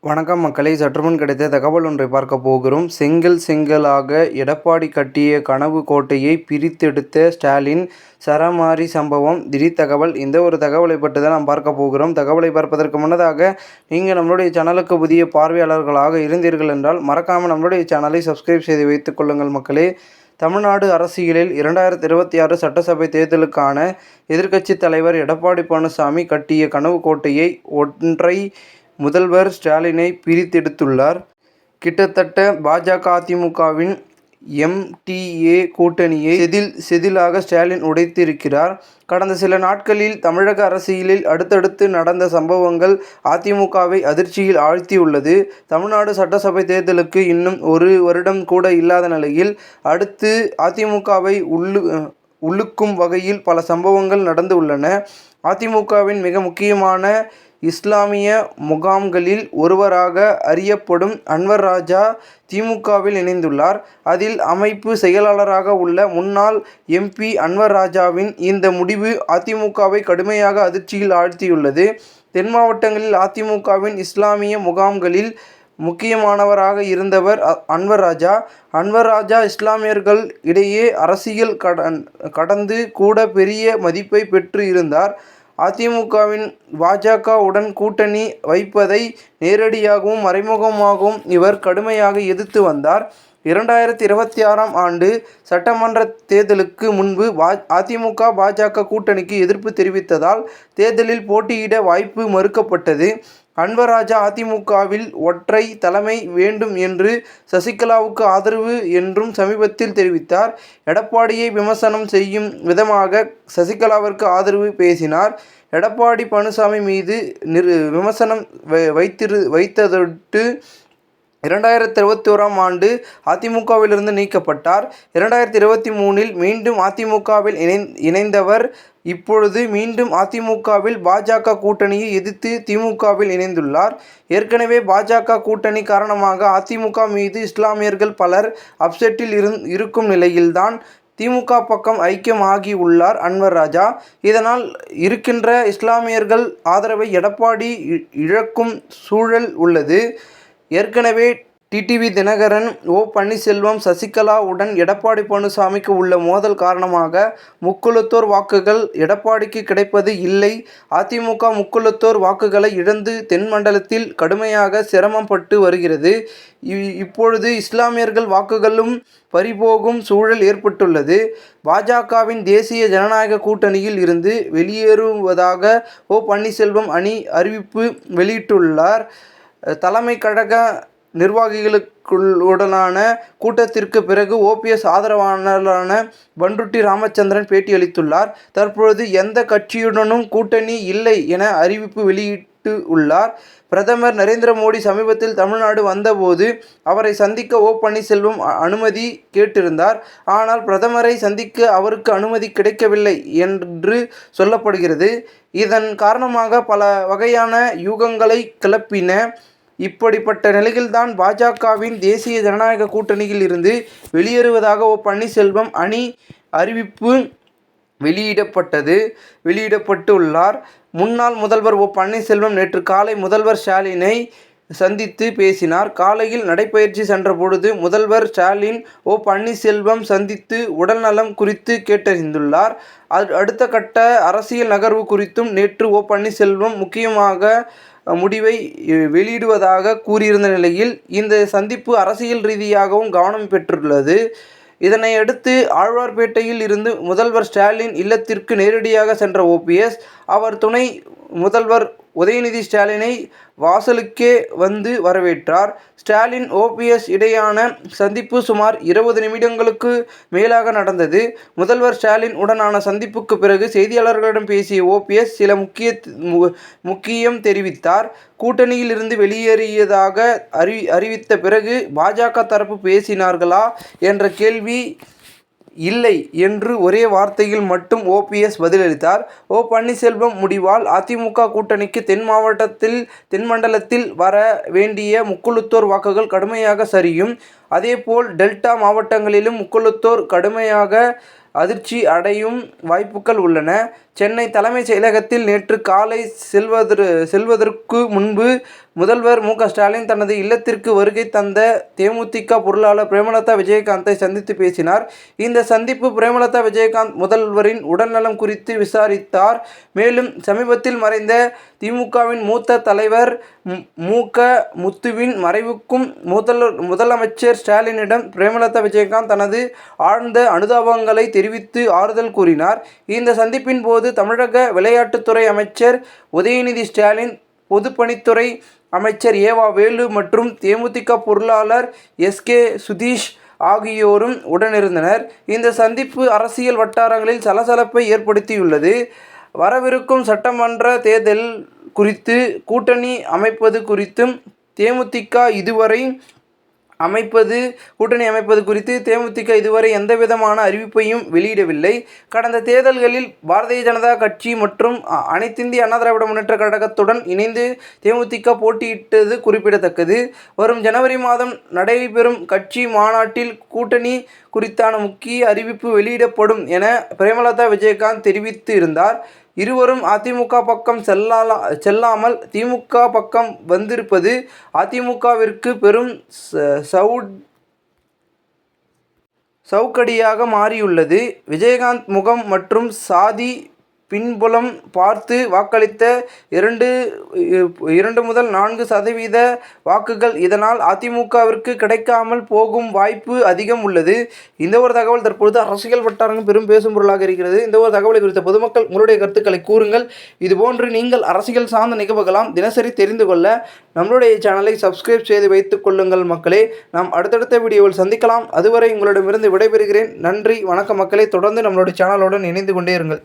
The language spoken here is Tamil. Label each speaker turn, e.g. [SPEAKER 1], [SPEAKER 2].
[SPEAKER 1] வணக்கம் மக்களே, சற்றுமுன் கிடைத்த தகவல் ஒன்றை பார்க்க போகிறோம். செங்கலாக எடப்பாடி கட்டிய கனவு கோட்டையை பிரித்தெடுத்த ஸ்டாலின் சரமாரி சம்பவம். திடீர் தகவல். இந்த ஒரு தகவலை பற்றி தான் நாம் பார்க்க போகிறோம். தகவலை பார்ப்பதற்கு முன்னதாக நீங்கள் நம்மளுடைய சேனலுக்கு புதிய பார்வையாளர்களாக இருந்தீர்கள் என்றால் மறக்காமல் நம்மளுடைய சேனலை சப்ஸ்கிரைப் செய்து வைத்துக் கொள்ளுங்கள் மக்களே. தமிழ்நாடு அரசியலில் 2026 சட்டசபை தேர்தலுக்கான எதிர்க்கட்சித் தலைவர் எடப்பாடி பழனிசாமி கட்டிய கனவு கோட்டையை ஒன்றை முதல்வர் ஸ்டாலினை பிரித்தெடுத்துள்ளார். கிட்டத்தட்ட பாஜக அதிமுகவின் எம்டிஏ கூட்டணியை செதிலாக ஸ்டாலின் உடைத்திருக்கிறார். கடந்த சில நாட்களில் தமிழக அரசியலில் அடுத்தடுத்து நடந்த சம்பவங்கள் அதிமுகவை அதிர்ச்சியில் ஆழ்த்தியுள்ளது. தமிழ்நாடு சட்டசபை தேர்தலுக்கு இன்னும் ஒரு வருடம் கூட இல்லாத நிலையில் அடுத்து அதிமுகவை உலுக்கும் வகையில் பல சம்பவங்கள் நடந்து உள்ளன. அதிமுகவின் மிக முக்கியமான இஸ்லாமிய முகாம்களில் ஒருவராக அறியப்படும் அன்வர் ராஜா திமுகவில் இணைந்துள்ளார். அதில் அமைப்பு செயலாளராக உள்ள முன்னாள் எம்பி அன்வர் ராஜாவின் இந்த முடிவு அதிமுகவை கடுமையாக அதிர்ச்சியில் ஆழ்த்தியுள்ளது. தென் மாவட்டங்களில் அதிமுகவின் இஸ்லாமிய முகாம்களில் முக்கியமானவராக இருந்தவர் அன்வர் ராஜா. இஸ்லாமியர்கள் இடையே அரசியல் கடந்து கூட பெரிய மதிப்பை பெற்று இருந்தார். அதிமுகவின் பாஜகவுடன் கூட்டணி வைப்பதை நேரடியாகவும் மறைமுகமாகவும் இவர் கடுமையாக எதிர்த்து வந்தார். 2026ஆம் ஆண்டு சட்டமன்ற தேர்தலுக்கு முன்பு அதிமுக பாஜக கூட்டணிக்கு எதிர்ப்பு தெரிவித்ததால் தேர்தலில் போட்டியிட வாய்ப்பு மறுக்கப்பட்டது. அன்வர் ராஜா அதிமுகவில் ஒற்றை தலைமை வேண்டும் என்று சசிகலாவுக்கு ஆதரவு என்றும் சமீபத்தில் தெரிவித்தார். எடப்பாடியை விமர்சனம் செய்யும் விதமாக சசிகலாவிற்கு ஆதரவு பேசினார். எடப்பாடி பழனிசாமி மீது விமர்சனம் வைத்ததொட்டு 2021ஆம் ஆண்டு அதிமுகவிலிருந்து நீக்கப்பட்டார். 2023இல் மீண்டும் அதிமுகவில் இணைந்தவர் இப்பொழுது மீண்டும் அதிமுகவில் பாஜக கூட்டணியை எதிர்த்து திமுகவில் இணைந்துள்ளார். ஏற்கனவே பாஜக கூட்டணி காரணமாக அதிமுக மீது இஸ்லாமியர்கள் பலர் அப்செட்டில் இருக்கும் நிலையில்தான் திமுக பக்கம் ஐக்கியம் ஆகியுள்ளார் அன்வர் ராஜா. இதனால் இருக்கின்ற இஸ்லாமியர்கள் ஆதரவை எடப்பாடி இழக்கும் சூழல் உள்ளது. ஏற்கனவே டிடிவி தினகரன், ஓ பன்னீர்செல்வம், சசிகலாவுடன் எடப்பாடி பழனிசாமிக்கு உள்ள மோதல் காரணமாக முக்குளத்தோர் வாக்குகள் எடப்பாடிக்கு கிடைப்பது இல்லை. அதிமுக முக்குளத்தோர் வாக்குகளை இழந்து தென் மண்டலத்தில் கடுமையாக சிரமப்பட்டு வருகிறது. இப்பொழுது இஸ்லாமியர்கள் வாக்குகளும் பறிபோகும் சூழல் ஏற்பட்டுள்ளது. பாஜகவின் தேசிய ஜனநாயக கூட்டணியில் இருந்து வெளியேறுவதாக ஓ பன்னீர்செல்வம் அறிவிப்பு வெளியிட்டுள்ளார். தலைமை கழக நிர்வாகிகளுடனான கூட்டத்திற்கு பிறகு ஓபிஎஸ் ஆதரவாளரான பண்ருட்டி ராமச்சந்திரன் பேட்டியளித்துள்ளார். தற்பொழுது எந்த கட்சியுடனும் கூட்டணி இல்லை என அறிவிப்பு வெளியிட்டுள்ளார். பிரதமர் நரேந்திர மோடி சமீபத்தில் தமிழ்நாடு வந்தபோது அவரை சந்திக்க ஓ பன்னீர்செல்வம் அனுமதி கேட்டிருந்தார். ஆனால் பிரதமரை சந்திக்க அவருக்கு அனுமதி கிடைக்கவில்லை என்று சொல்லப்படுகிறது. இதன் காரணமாக பல வகையான யூகங்களை கிளப்பின. இப்படிப்பட்ட நிலையில்தான் பாஜகவின் தேசிய ஜனநாயக கூட்டணியில் இருந்து வெளியேறுவதாக ஓ பன்னீர்செல்வம் அறிவிப்பு வெளியிடப்பட்டுள்ளார். முன்னாள் முதல்வர் ஓ பன்னீர்செல்வம் நேற்று காலை முதல்வர் ஸ்டாலினை சந்தித்து பேசினார். காலையில் நடைபயிற்சி சென்றபொழுது முதல்வர் ஸ்டாலின் ஓ பன்னீர்செல்வம் சந்தித்து உடல்நலம் குறித்து கேட்டறிந்துள்ளார். அடுத்த கட்ட அரசியல் நகர்வு குறித்தும் நேற்று ஓ பன்னீர்செல்வம் முக்கியமாக முடிவை வெளியிடுவதாக கூறியிருந்த நிலையில் இந்த சந்திப்பு அரசியல் ரீதியாகவும் கவனம் பெற்றுள்ளது. இதனையடுத்து ஆழ்வார்பேட்டையில் இருந்து முதல்வர் ஸ்டாலின் இல்லத்திற்கு நேரடியாக சென்ற ஓபிஎஸ் அவர் துணை முதல்வர் உதயநிதி ஸ்டாலினை வாசலுக்கே வந்து வரவேற்றார். ஸ்டாலின் ஓபிஎஸ் இடையான சந்திப்பு சுமார் 20 நிமிடங்களுக்கு மேலாக நடந்தது. முதல்வர் ஸ்டாலின் உடனான சந்திப்புக்கு பிறகு செய்தியாளர்களிடம் பேசிய ஓபிஎஸ் சில முக்கியம் தெரிவித்தார். கூட்டணியில் இருந்து வெளியேறியதாக அறிவித்த பிறகு பாஜக தரப்பு பேசினார்களா என்ற கேள்வி இல்லை என்று ஒரே வார்த்தையில் மட்டும் ஓபிஎஸ் பதிலளித்தார். ஓ பன்னீர்செல்வம் முடிவால் அதிமுக கூட்டணிக்கு தென் மண்டலத்தில் வர வேண்டிய முக்குளத்தோர் வாக்குகள் கடுமையாக சரியும். அதேபோல் டெல்டா மாவட்டங்களிலும் முக்குளத்தோர் கடுமையாக அதிர்ச்சி அடையும் வாய்ப்புகள் உள்ளன. சென்னை தலைமைச் செயலகத்தில் நேற்று காலை செல்வதற்கு முன்பு முதல்வர் மு. க. ஸ்டாலின் தனது இல்லத்திற்கு வருகை தந்த தேமுதிக பொருளாளர் பிரேமலதா விஜயகாந்தை சந்தித்து பேசினார். இந்த சந்திப்பு பிரேமலதா விஜயகாந்த் முதல்வரின் உடல்நலம் குறித்து விசாரித்தார். மேலும் சமீபத்தில் மறைந்த திமுகவின் மூத்த தலைவர் மு. க. முத்துவின் மறைவுக்கும் முதலமைச்சர் ஸ்டாலினிடம் பிரேமலதா விஜயகாந்த் தனது ஆழ்ந்த அனுதாபங்களை தெரிவித்து ஆறுதல் கூறினார். இந்த சந்திப்பின் போது தமிழக விளையாட்டுத்துறை அமைச்சர் உதயநிதி ஸ்டாலின், பொதுப்பணித்துறை அமைச்சர் ஏவா வேலு மற்றும் தேமுதிக பொருளாளர் எஸ்.கே. சுதீஷ் ஆகியோரும் உடனிருந்தனர். இந்த சந்திப்பு அரசியல் வட்டாரங்களில் சலசலப்பை ஏற்படுத்தியுள்ளது. வரவிருக்கும் சட்டமன்ற தேர்தல் குறித்து கூட்டணி அமைப்பது குறித்தும் தேமுதிக இதுவரை எந்தவிதமான அறிவிப்பையும் வெளியிடவில்லை. கடந்த தேர்தல்களில் பாரதிய ஜனதா கட்சி மற்றும் அனைத்திந்திய அண்ணா திராவிட முன்னேற்ற கழகத்துடன் இணைந்து தேமுதிக போட்டியிட்டது குறிப்பிடத்தக்கது. வரும் ஜனவரி மாதம் நடைபெறும் கட்சி மாநாட்டில் கூட்டணி குறித்தான முக்கிய அறிவிப்பு வெளியிடப்படும் என பிரேமலதா விஜயகாந்த் தெரிவித்து இருந்தார். இருவரும் அதிமுக பக்கம் செல்லாமல் திமுக பக்கம் வந்திருப்பது அதிமுகவிற்கு பெரும் சவுக்கடியாக மாறியுள்ளது. விஜயகாந்த் முகம் மற்றும் சாதி பின்புலம் பார்த்து வாக்களித்த 2 முதல் 4% வாக்குகள் இதனால் அதிமுகவிற்கு கிடைக்காமல் போகும் வாய்ப்பு அதிகம் உள்ளது. இந்த ஒரு தகவல் தற்பொழுது அரசியல் வட்டாரங்கள் பெரும் பேசும் பொருளாக இருக்கிறது. இந்த ஒரு தகவலை குறித்த பொதுமக்கள் உங்களுடைய கருத்துக்களை கூறுங்கள். இதுபோன்று நீங்கள் அரசியல் சார்ந்த நிகழ்வுகளாம் தினசரி தெரிந்து கொள்ள நம்மளுடைய சேனலை சப்ஸ்கிரைப் செய்து வைத்துக் கொள்ளுங்கள் மக்களே. நாம் அடுத்தடுத்த வீடியோவில் சந்திக்கலாம். அதுவரை உங்களிடமிருந்து விடைபெறுகிறேன். நன்றி, வணக்கம் மக்களே. தொடர்ந்து நம்மளுடைய சேனலுடன் இணைந்து கொண்டே இருங்கள்.